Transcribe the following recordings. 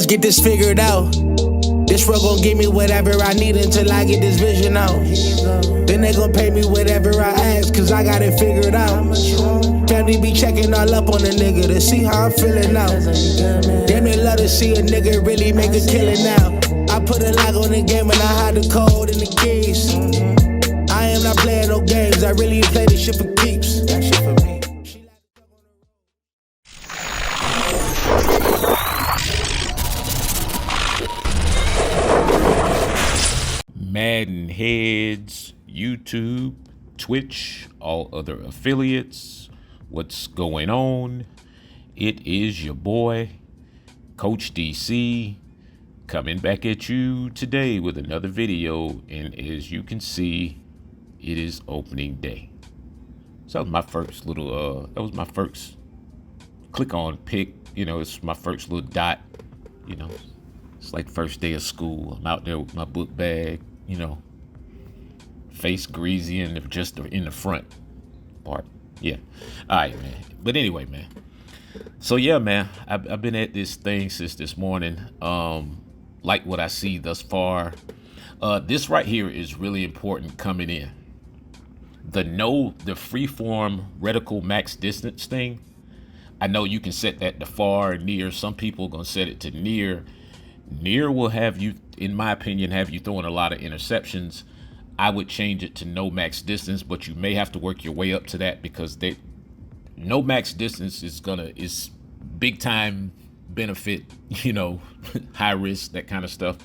Let's get this figured out. This world gon' give me whatever I need until I get this vision out. Then they gon' pay me whatever I ask, cause I got it figured out. Family be checking all up on a nigga to see how I'm feeling now. Damn, they love to see a nigga really make a killing now. I put a lock on the game and I hide the code and the keys. I am not playing no games, I really play this shit for keeps. That shit for me. MaddenHeadz, YouTube, Twitch, all other affiliates. What's going on? It is your boy, Coach DC, coming back at you today with another video. And as you can see, it is opening day. So that was my first little, that was my first click on pick. You know, it's my first little dot. You know, it's like first day of school. I'm out there with my book bag. You know, face greasy and just in the front part. Yeah. All right, man. But anyway, man. So yeah, man, I've been at this thing since this morning. Like what I see thus far. This right here is really important coming in. The freeform reticle max distance thing. I know you can set that to far and near. Some people are gonna set it to near. Near will have you, in my opinion, have you throwing a lot of interceptions. I would change it to no max distance, but you may have to work your way up to that because no max distance is big time benefit, you know, high risk, that kind of stuff.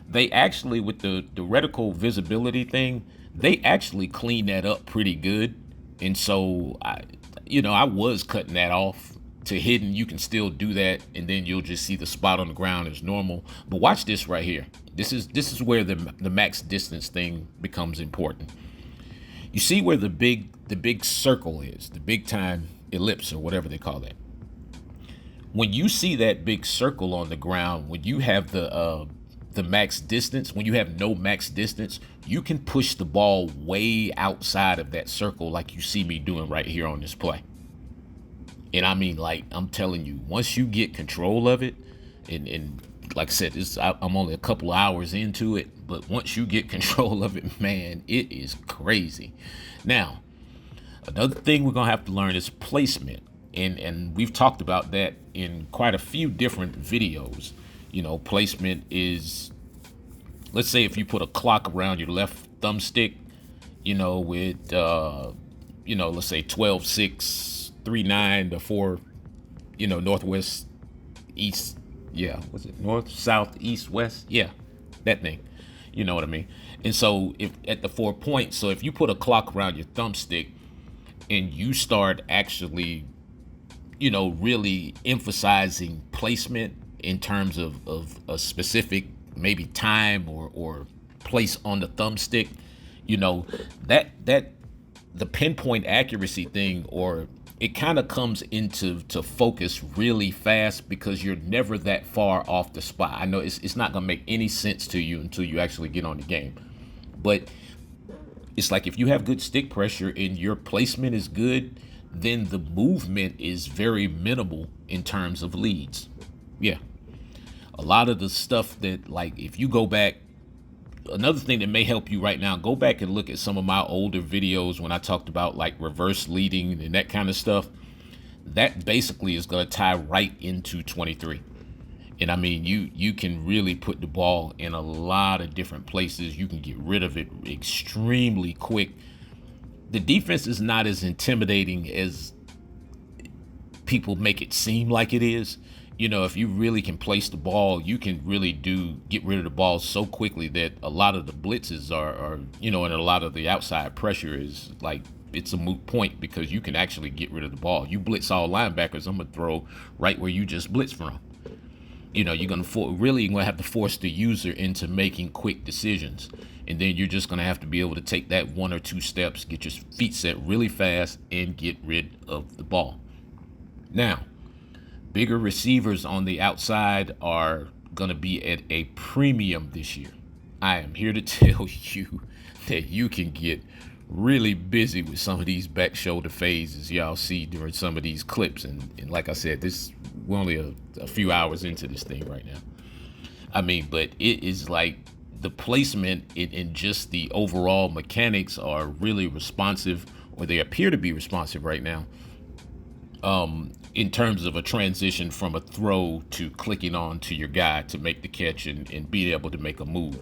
They actually, with the reticle visibility thing, they actually clean that up pretty good. And so I was cutting that off to hidden. You can still do that, and then you'll just see the spot on the ground as normal. But watch this right here. This is where the max distance thing becomes important. You see where the big circle is, the big time ellipse or whatever they call that. When you see that big circle on the ground, when you have the max distance, when you have no max distance, you can push the ball way outside of that circle, like you see me doing right here on this play. And I mean, like, I'm telling you, once you get control of it, and like I said, I'm only a couple of hours into it, but once you get control of it, man, it is crazy. Now, another thing we're going to have to learn is placement. And we've talked about that in quite a few different videos. You know, placement is, let's say if you put a clock around your left thumbstick, you know, with, let's say 12, 6, 3, 9 to 4, you know, northwest, east. Yeah. Was it north, south, east, west? Yeah. That thing. You know what I mean? And so if at the 4 points, so if you put a clock around your thumbstick and you start actually, you know, really emphasizing placement in terms of a specific maybe time or place on the thumbstick, you know, that the pinpoint accuracy thing, or it kind of comes into focus really fast because you're never that far off the spot. I know it's not gonna make any sense to you until you actually get on the game, but it's like if you have good stick pressure and your placement is good, then the movement is very minimal in terms of leads. Yeah, a lot of the stuff that, like, if you go back, another thing that may help you right now, go back and look at some of my older videos when I talked about like reverse leading and that kind of stuff. That basically is going to tie right into 23. And I mean, you can really put the ball in a lot of different places. You can get rid of it extremely quick. The defense is not as intimidating as people make it seem like it is. You know, if you really can place the ball, you can really get rid of the ball so quickly that a lot of the blitzes are, you know, and a lot of the outside pressure is like, it's a moot point because you can actually get rid of the ball. You blitz all linebackers, I'm going to throw right where you just blitzed from. You know, you're going to have to force the user into making quick decisions. And then you're just going to have to be able to take that 1 or 2 steps, get your feet set really fast, and get rid of the ball. Now, bigger receivers on the outside are going to be at a premium this year. I am here to tell you that you can get really busy with some of these back shoulder fades, as y'all see during some of these clips. And like I said, we're only a few hours into this thing right now. I mean, but it is like the placement and just the overall mechanics are really responsive, or they appear to be responsive right now. In terms of a transition from a throw to clicking on to your guy to make the catch and being able to make a move.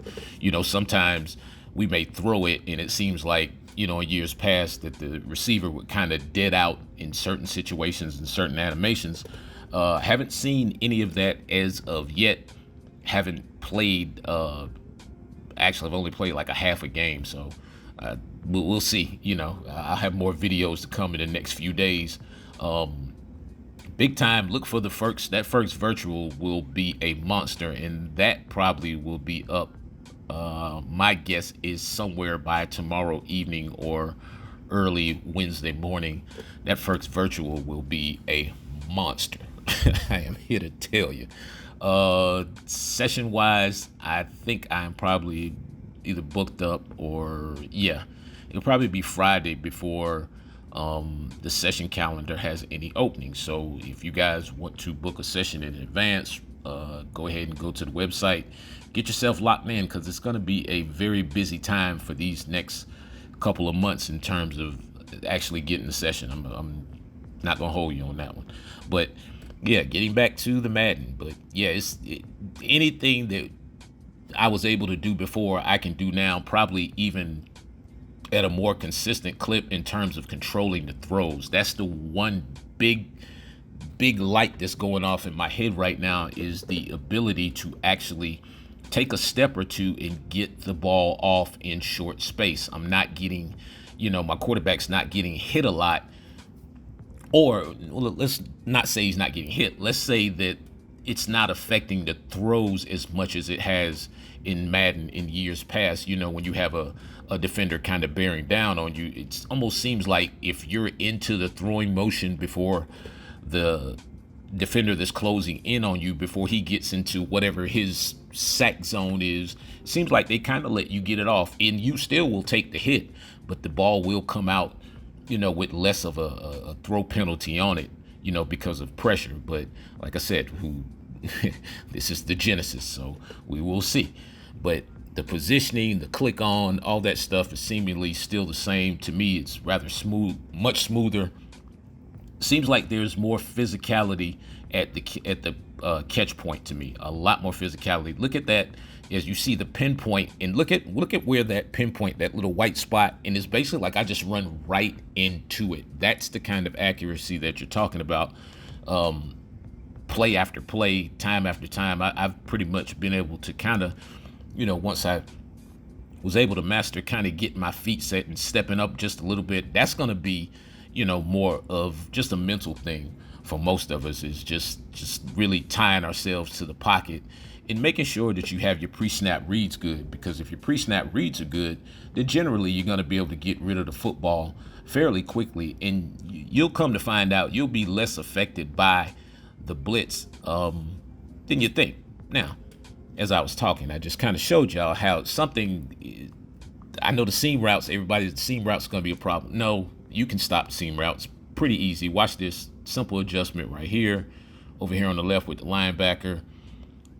Sometimes we may throw it and it seems like, in years past that the receiver would kind of dead out in certain situations and certain animations. Haven't seen any of that as of yet. Haven't played, actually I've only played like a half a game. So we'll see, I'll have more videos to come in the next few days. Big time, look for the Ferks. That Ferks virtual will be a monster, and that probably will be up. My guess is somewhere by tomorrow evening or early Wednesday morning. That Ferks virtual will be a monster. I am here to tell you. Session wise, I think I'm probably either booked up or it'll probably be Friday before the session calendar has any openings. So if you guys want to book a session in advance, go ahead and go to the website, get yourself locked in, because it's going to be a very busy time for these next couple of months in terms of actually getting the session. I'm not going to hold you on that one, but getting back to the Madden. But anything that I was able to do before, I can do now, probably even at a more consistent clip in terms of controlling the throws. That's the one big light that's going off in my head right now, is the ability to actually take a step or two and get the ball off in short space. I'm not getting, my quarterback's not getting hit a lot. Or let's not say he's not getting hit. Let's say that it's not affecting the throws as much as it has in Madden in years past. When you have a defender kind of bearing down on you, it almost seems like if you're into the throwing motion before the defender that's closing in on you, before he gets into whatever his sack zone is, it seems like they kind of let you get it off, and you still will take the hit, but the ball will come out, with less of a throw penalty on it, because of pressure. But like I said, this is the genesis, so we will see. But the positioning, the click on, all that stuff is seemingly still the same. To me, it's rather smooth, much smoother. Seems like there's more physicality at the catch point to me. A lot more physicality. Look at that as you see the pinpoint, and look at where that pinpoint, that little white spot, and it's basically like I just run right into it. That's the kind of accuracy that you're talking about. Play after play, time after time, I've pretty much been able to kind of, once I was able to master kind of getting my feet set and stepping up just a little bit, that's going to be, more of just a mental thing for most of us, is just really tying ourselves to the pocket and making sure that you have your pre-snap reads good. Because if your pre-snap reads are good, then generally you're going to be able to get rid of the football fairly quickly, and you'll come to find out you'll be less affected by the blitz than you think. Now, as I was talking, I just kind of showed y'all how I know the seam routes, the seam routes is going to be a problem. No, you can stop the seam routes pretty easy. Watch this simple adjustment right here, over here on the left with the linebacker.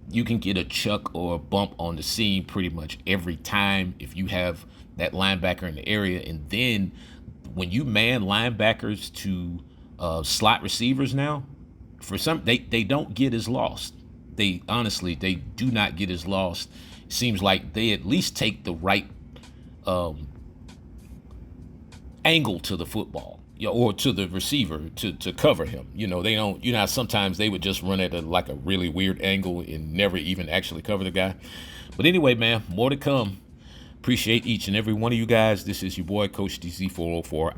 You can get a chuck or a bump on the seam pretty much every time if you have that linebacker in the area. And then when you man linebackers to slot receivers now, for some, they don't get as lost. They do not get as lost. It seems like they at least take the right angle to the football, or to the receiver to cover him. They don't, sometimes they would just run at like a really weird angle and never even actually cover the guy. But anyway, man, more to come. Appreciate each and every one of you guys. This is your boy, Coach DC404.